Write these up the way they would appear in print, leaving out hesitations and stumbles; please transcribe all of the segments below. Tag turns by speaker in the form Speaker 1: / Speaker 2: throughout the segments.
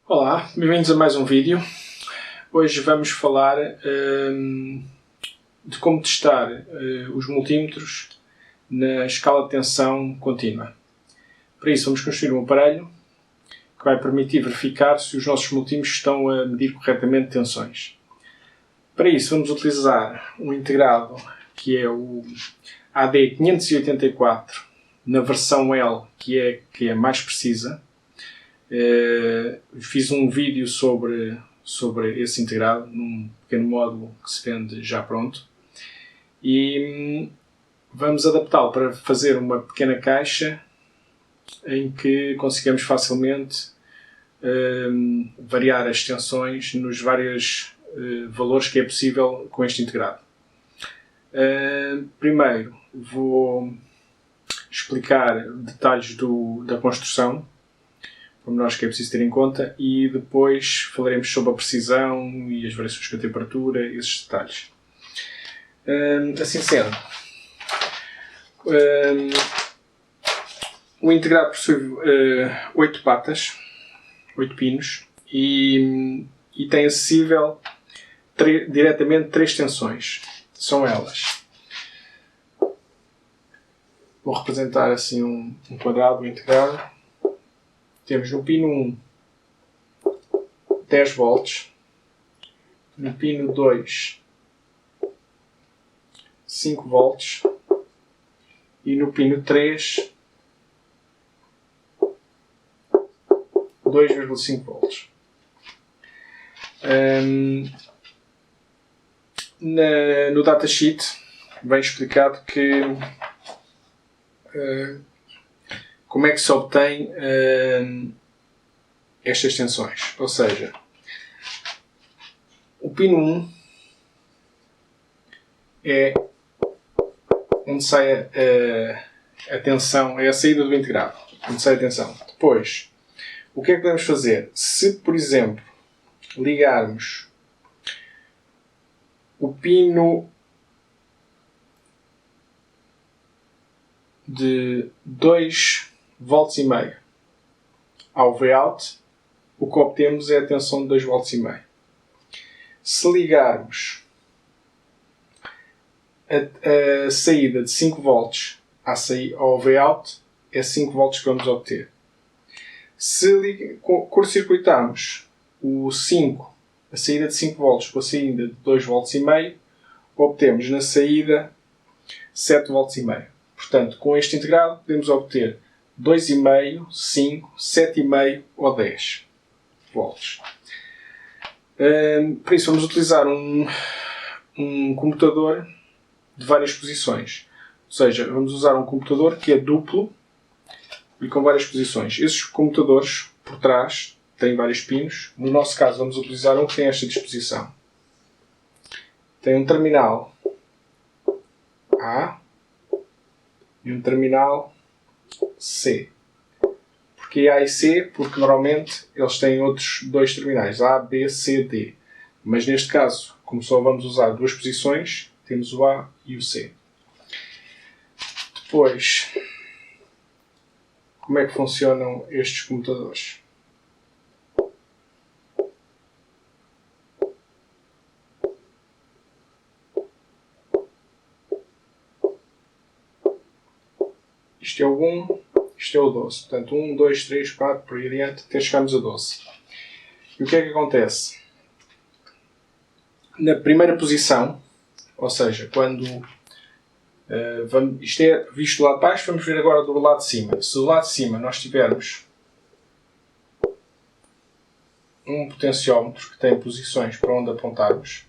Speaker 1: Olá, bem-vindos a mais um vídeo. Hoje vamos falar de como testar os multímetros na escala de tensão contínua. Para isso vamos construir um aparelho que vai permitir verificar se os nossos multímetros estão a medir corretamente tensões. Para isso vamos utilizar um integrado que é o AD584 na versão L, que é mais precisa. Fiz um vídeo sobre esse integrado num pequeno módulo que se vende já pronto e vamos adaptá-lo para fazer uma pequena caixa em que consigamos facilmente variar as tensões nos vários valores que é possível com este integrado. Primeiro vou explicar detalhes da construção, pormenores que é preciso ter em conta, e depois falaremos sobre a precisão e as variações com a temperatura, esses detalhes. Assim sendo, o integrado possui 8 patas, 8 pinos, e tem acessível diretamente 3 tensões. São elas. Vou representar assim um quadrado integrado. Temos no pino 1 10 volts, no pino 2 5 volts e no pino 3 2,5 volts. No datasheet vem explicado que como é que se obtém estas tensões. Ou seja, o pino 1 é onde sai a tensão, é a saída do integrado, onde sai a tensão. Depois, o que é que podemos fazer? Se, por exemplo, ligarmos o pino de 2,5 volts ao Vout, o que obtemos é a tensão de 2,5 volts. Se ligarmos a saída de 5 volts ao Vout, é 5 volts que vamos obter. Se curto-circuitarmos o 5, a saída de 5 volts com a saída de 2,5 volts, obtemos na saída 7,5 volts. Portanto, com este integrado podemos obter 2,5, 5, 7,5 ou 10 volts. Por isso vamos utilizar um computador de várias posições. Ou seja, vamos usar um computador que é duplo e com várias posições. Esses computadores por trás têm vários pinos. No nosso caso vamos utilizar um que tem esta disposição. Tem um terminal A e um terminal C. Porquê A e C? Porque normalmente eles têm outros dois terminais, A, B, C, D. Mas neste caso, como só vamos usar duas posições, temos o A e o C. Depois, como é que funcionam estes computadores? Isto é o 1, isto é o 12. Portanto, 1, 2, 3, 4, por aí adiante, até chegarmos a 12. E o que é que acontece? Na primeira posição, ou seja, quando isto é visto do lado de baixo, vamos ver agora do lado de cima. Se do lado de cima nós tivermos um potenciómetro que tem posições para onde apontarmos,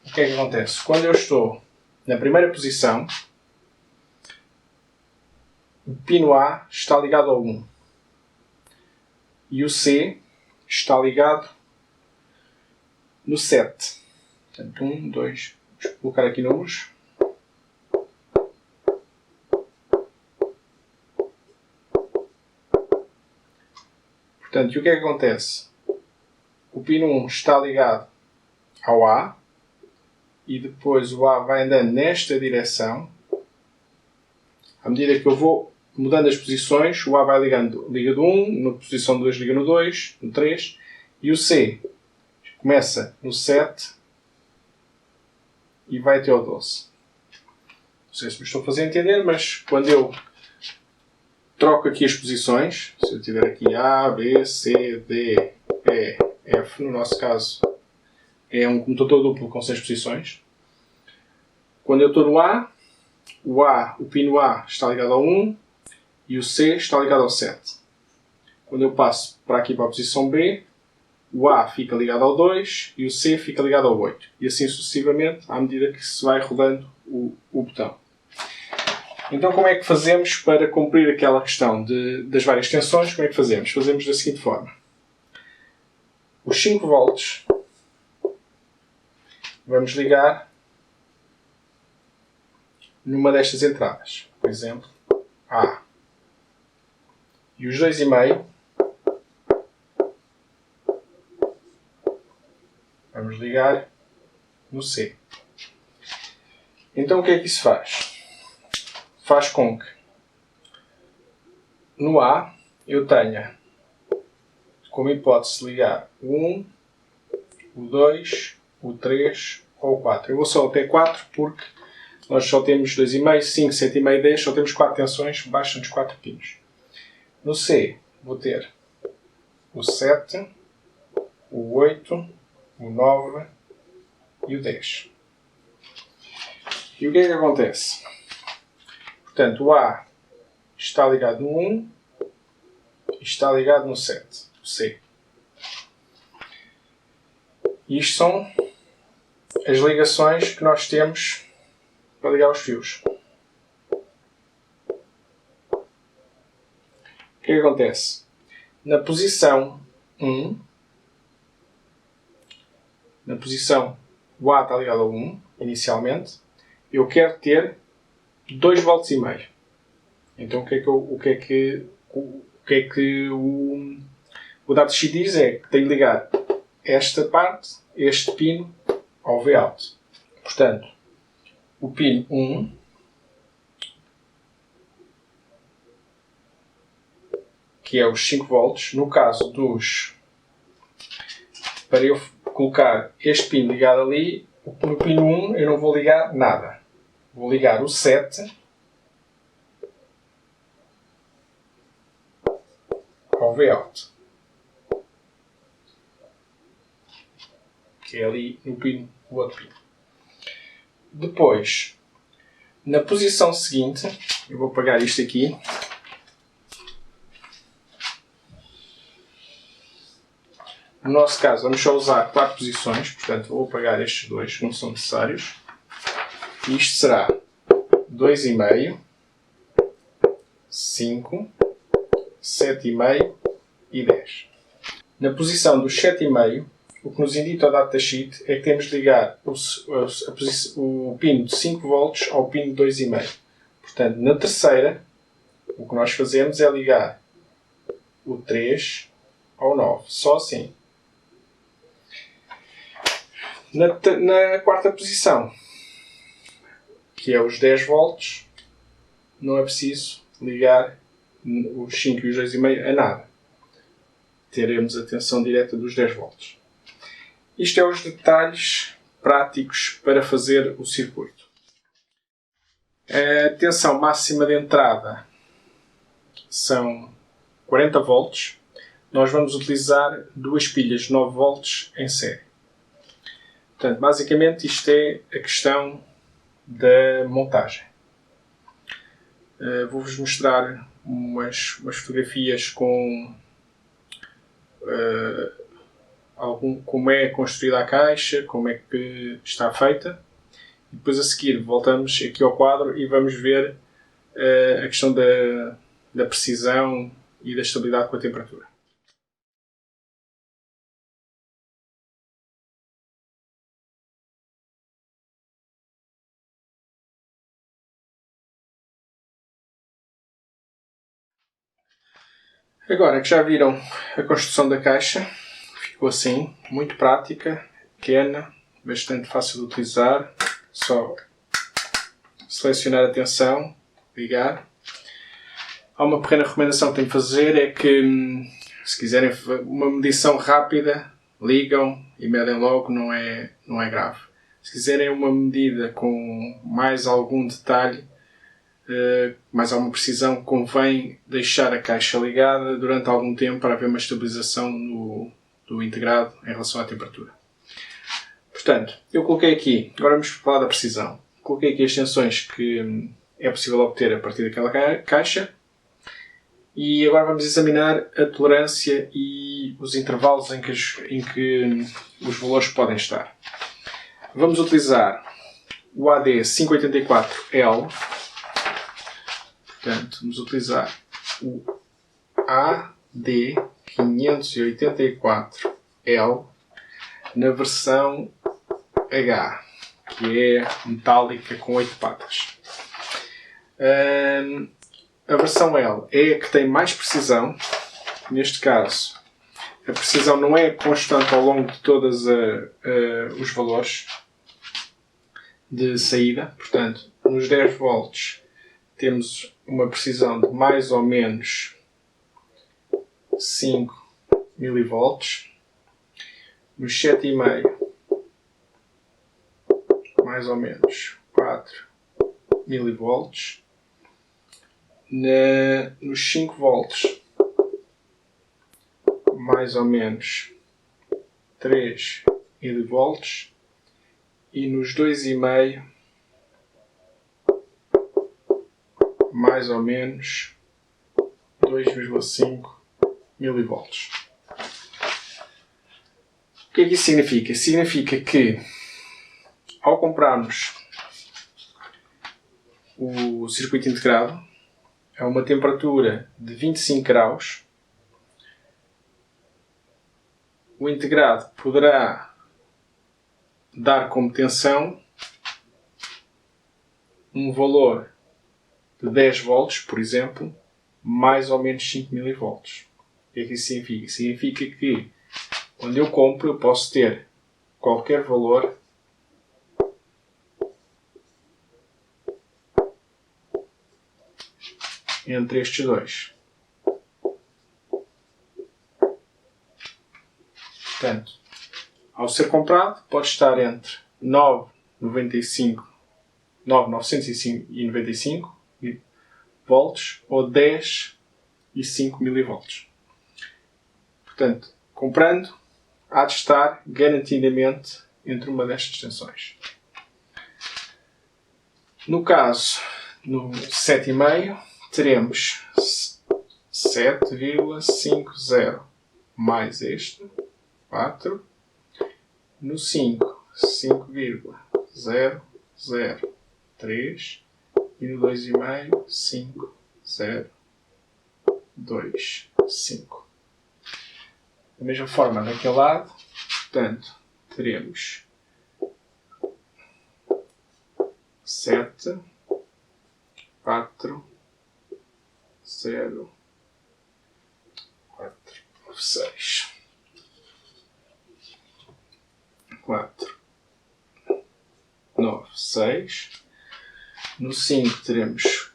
Speaker 1: o que é que acontece? Quando eu estou na primeira posição, o pino A está ligado ao 1 e o C está ligado no 7. Portanto, 1, 2, vamos colocar aqui números. Portanto, e o que é que acontece? O pino 1 está ligado ao A e depois o A vai andando nesta direção. À medida que eu vou mudando as posições, o A vai ligando, liga no 1, na posição 2 liga no 2, no 3, e o C começa no 7 e vai até ao 12. Não sei se me estou a fazer entender, mas quando eu troco aqui as posições, se eu tiver aqui A, B, C, D, E, F, no nosso caso é um computador duplo com 6 posições. Quando eu estou no A, o pino A está ligado ao 1 e o C está ligado ao 7. Quando eu passo para aqui para a posição B, o A fica ligado ao 2 e o C fica ligado ao 8. E assim sucessivamente, à medida que se vai rodando o botão. Então, como é que fazemos para cumprir aquela questão das várias tensões? Como é que fazemos? Fazemos da seguinte forma. Os 5 volts vamos ligar numa destas entradas. Por exemplo, A. E os 2,5 vamos ligar no C. Então, o que é que isso faz? Faz com que no A eu tenha como hipótese ligar o 1, o 2, o 3 ou o 4. Eu vou só até 4 porque nós só temos 2,5, 5, 7,5 e 10, só temos 4 tensões, bastam-nos 4 pinos. No C vou ter o 7, o 8, o 9 e o 10. E o que é que acontece? Portanto, o A está ligado no 1 e está ligado no 7, o C. E isto são as ligações que nós temos para ligar os fios. O que é que acontece? Na posição 1, na posição o A está ligado ao 1, inicialmente, eu quero ter 2,5 volts. Então o que é que o datasheet diz é que tem de ligar esta parte, este pino, ao Vout. Portanto, o pino 1 que é os 5 volts, no caso para eu colocar este pino ligado ali, no pino 1 eu não vou ligar nada. Vou ligar o 7 ao Vout, que é ali no pino, o outro pino. Depois, na posição seguinte, eu vou apagar isto aqui. No nosso caso, vamos só usar 4 posições, portanto vou apagar estes dois que não são necessários. Isto será 2,5, 5, 7,5 e 10. Na posição dos 7,5, o que nos indica o datasheet é que temos de ligar o pino de 5 volts ao pino de 2,5. Portanto, na terceira, o que nós fazemos é ligar o 3 ao 9. Só assim. Na quarta posição, que é os 10 volts, não é preciso ligar os 5 e os 2,5 a nada. Teremos a tensão direta dos 10 volts. Isto é os detalhes práticos para fazer o circuito. A tensão máxima de entrada são 40 volts. Nós vamos utilizar duas pilhas de 9 volts em série. Portanto, basicamente isto é a questão da montagem. Vou-vos mostrar umas fotografias com como é construída a caixa, como é que está feita. E depois a seguir voltamos aqui ao quadro e vamos ver a questão da precisão e da estabilidade com a temperatura. Agora que já viram a construção da caixa, ficou assim, muito prática, pequena, bastante fácil de utilizar. Só selecionar a tensão, ligar. há uma pequena recomendação que tenho de fazer, é que se quiserem uma medição rápida, ligam e medem logo, não é grave. Se quiserem uma medida com mais algum detalhe, mais alguma precisão, convém deixar a caixa ligada durante algum tempo para haver uma estabilização do integrado em relação à temperatura. Portanto, eu coloquei aqui, agora vamos falar da precisão. Coloquei aqui as tensões que é possível obter a partir daquela caixa e agora vamos examinar a tolerância e os intervalos em que os valores podem estar. Vamos utilizar o AD 584L. Portanto, vamos utilizar o AD 584L na versão H, que é metálica com 8 patas. A versão L é a que tem mais precisão. Neste caso, a precisão não é constante ao longo de todos os valores de saída. Portanto, nos 10 volts temos uma precisão de mais ou menos 5 mV. Nos 7,5 mais ou menos 4 mV. Nos 5 volts mais ou menos 3 mV. E nos 2,5 mais ou menos 2,5 mV. O que é que isso significa? Significa que ao comprarmos o circuito integrado a uma temperatura de 25 graus, o integrado poderá dar como tensão um valor de 10 volts, por exemplo, mais ou menos 5 mV. O que é que isso significa? Significa que quando eu compro eu posso ter qualquer valor entre estes dois. Portanto, ao ser comprado, pode estar entre 995 volts ou 10 e 5 mV. Portanto, comprando, há de estar garantidamente entre uma destas tensões. No caso, no 7,5, teremos 7,50 mais este, 4. No 5, 5,003. E no 2,5, 5,025. Da mesma forma, daquele lado, portanto, teremos 7, 4, 0, 4, 6. 4, 9, 6. No 5 teremos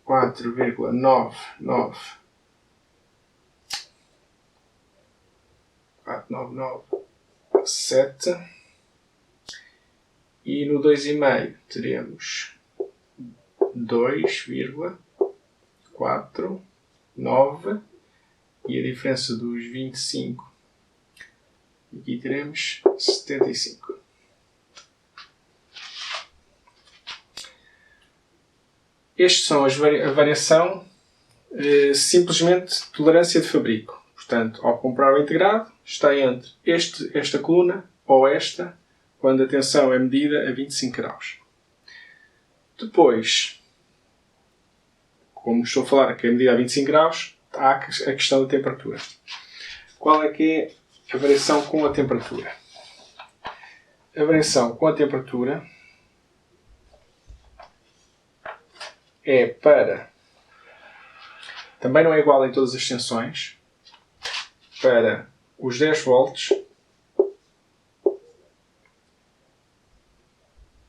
Speaker 1: 4,997. E no 2,5 teremos 2,49. E a diferença dos 25, aqui teremos 75. Estes são a variação simplesmente tolerância de fabrico. Portanto, ao comprar o integrado, está entre esta coluna ou esta, quando a tensão é medida a 25 graus. Depois, como estou a falar que é medida a 25 graus, há a questão da temperatura. Qual é que é a variação com a temperatura? A variação com a temperatura é para... Também não é igual em todas as tensões. Para os 10 volts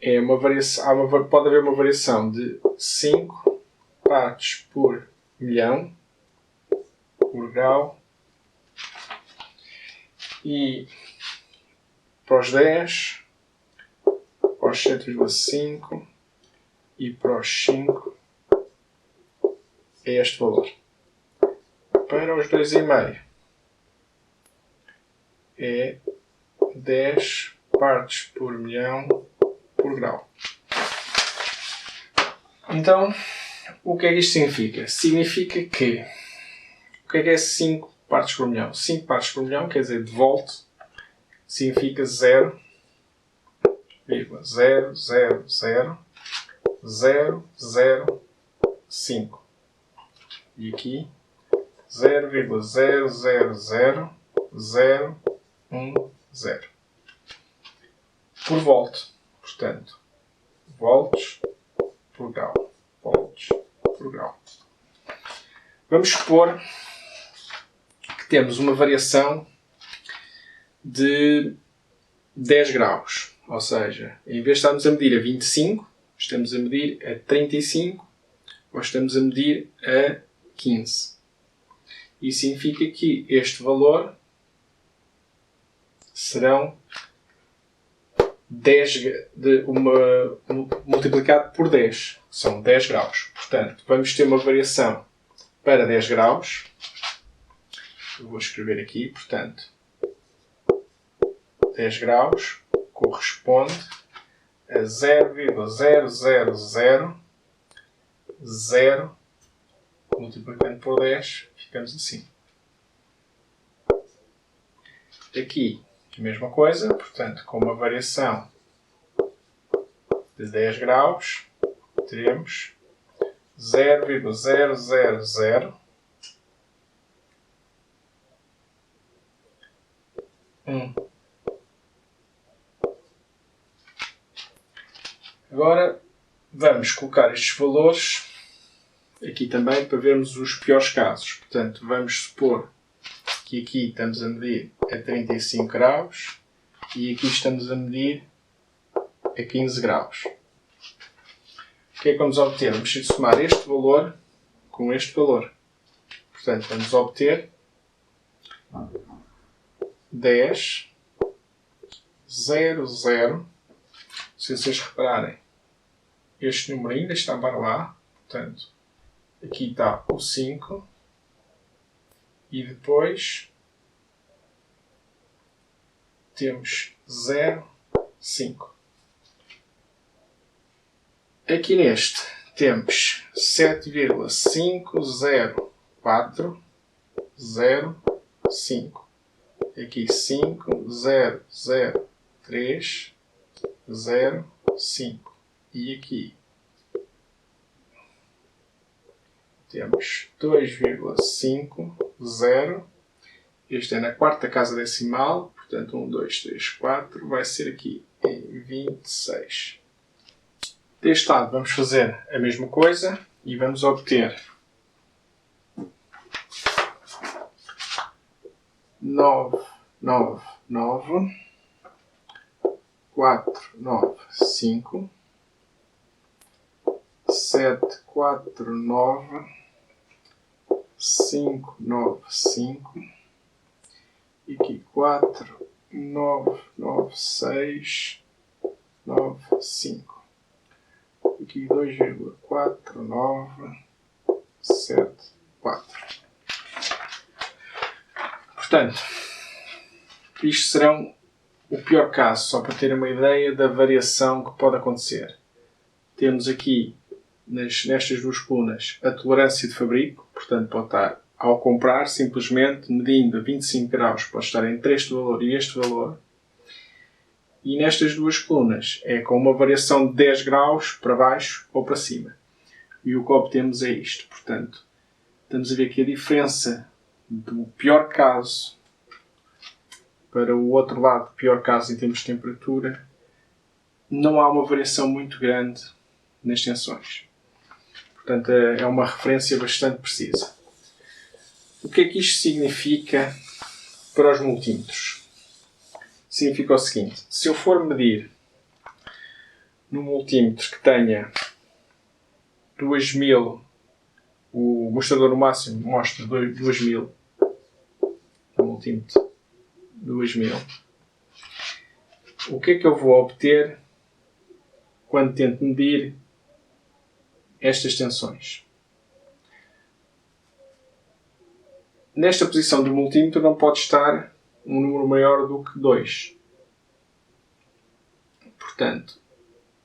Speaker 1: é uma variação, pode haver uma variação de 5 partes por milhão por grau. E para os 10, para os 7,5 e para os 5 é este valor. Para os 2,5 é 10 partes por milhão por grau. Então, o que é que isto significa? Significa que, o que é 5 partes por milhão? 5 partes por milhão, quer dizer, de volt, significa 0,0000005. E aqui 0,000010 por volt. Portanto, volts por grau. Volts por grau. Vamos supor que temos uma variação de 10 graus. Ou seja, em vez de estarmos a medir a 25, estamos a medir a 35 ou estamos a medir a 15. Isso significa que este valor serão 10 multiplicado por 10. São 10 graus. Portanto, vamos ter uma variação para 10 graus. Eu vou escrever aqui, portanto, 10 graus corresponde a 0,0000 multiplicando por 10, ficamos assim. Aqui, a mesma coisa, portanto, com uma variação de 10 graus, teremos 0,0001. Agora, vamos colocar estes valores aqui também para vermos os piores casos. Portanto, vamos supor que aqui estamos a medir a 35 graus e aqui estamos a medir a 15 graus. O que é que vamos obter? Vamos somar este valor com este valor. Portanto, vamos obter 10, 0, 0. Se vocês repararem, este número ainda está para lá. Portanto, aqui está o 5 e depois temos 0, 5. Aqui neste temos 7,50405. Aqui 5, 0, 0, 3, 0, 5. E aqui temos 2,50. Este é na quarta casa decimal, portanto 1, 2, 3, 4. Vai ser aqui em 26. Deste lado vamos fazer a mesma coisa e vamos obter 999,495, 749,595 e aqui 4,996,95. Aqui 2,4974. Portanto, isto serão o pior caso, só para ter uma ideia da variação que pode acontecer. Temos aqui, nestas duas colunas, a tolerância de fabrico, portanto pode estar, ao comprar, simplesmente medindo a 25 graus, pode estar entre este valor e este valor. E nestas duas colunas é com uma variação de 10 graus para baixo ou para cima. E o que obtemos é isto. Portanto, estamos a ver que a diferença do pior caso para o outro lado, pior caso em termos de temperatura, não há uma variação muito grande nas tensões. Portanto, é uma referência bastante precisa. O que é que isto significa para os multímetros? Significa o seguinte: se eu for medir num multímetro que tenha 2000 o mostrador no máximo mostra 2000, o multímetro 2000. O que é que eu vou obter quando tento medir estas tensões? Nesta posição do multímetro não pode estar um número maior do que 2. Portanto,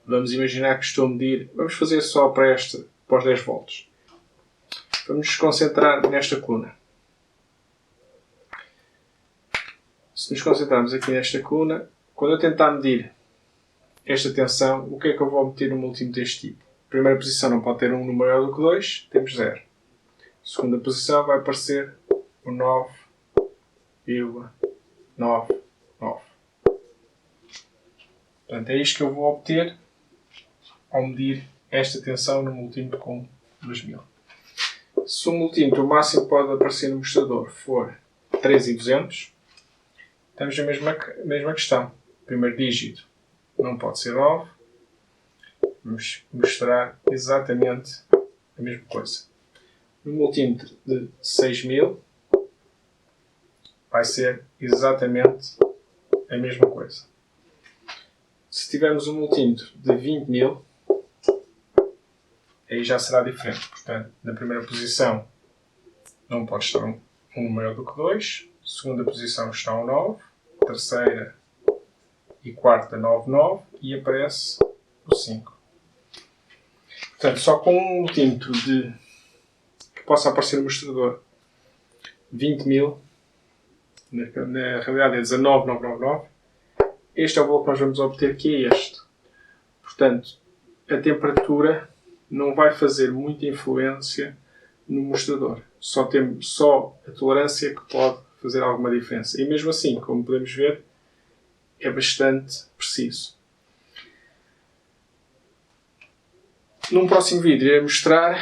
Speaker 1: vamos imaginar que estou a medir, vamos fazer só para os 10 volts. Vamos nos concentrar nesta coluna. Se nos concentrarmos aqui nesta coluna, quando eu tentar medir esta tensão, o que é que eu vou obter no multímetro deste tipo? A primeira posição não pode ter um número maior do que 2, temos 0. A segunda posição vai aparecer o 9,99. Portanto, é isto que eu vou obter ao medir esta tensão no multímetro com 2000. Se o multímetro o máximo que pode aparecer no mostrador for 3,200, temos a mesma questão. O primeiro dígito não pode ser 9. Vamos mostrar exatamente a mesma coisa. No multímetro de 6000 vai ser exatamente a mesma coisa. Se tivermos um multímetro de 20.000, aí já será diferente. Portanto, na primeira posição não pode estar um maior do que 2. Segunda posição está um 9. Terceira e quarta 9,9 e aparece o 5. Portanto, só com um multímetro que possa aparecer no mostrador 20.000, na realidade é 19.999, este é o valor que nós vamos obter, que é este. Portanto, a temperatura não vai fazer muita influência no mostrador. Só a tolerância que pode fazer alguma diferença. E mesmo assim, como podemos ver, é bastante preciso. Num próximo vídeo irei mostrar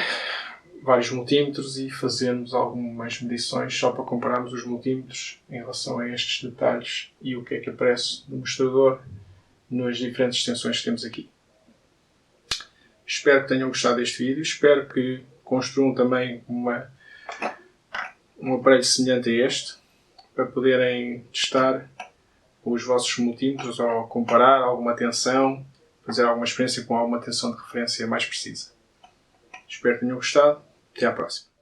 Speaker 1: vários multímetros e fazermos algumas medições só para compararmos os multímetros em relação a estes detalhes e o que é que aparece no mostrador nas diferentes extensões que temos aqui. Espero que tenham gostado deste vídeo, espero que construam também um aparelho semelhante a este para poderem testar os vossos multímetros ou comparar alguma tensão, fazer alguma experiência com alguma tensão de referência mais precisa. Espero que tenham gostado. Até à próxima.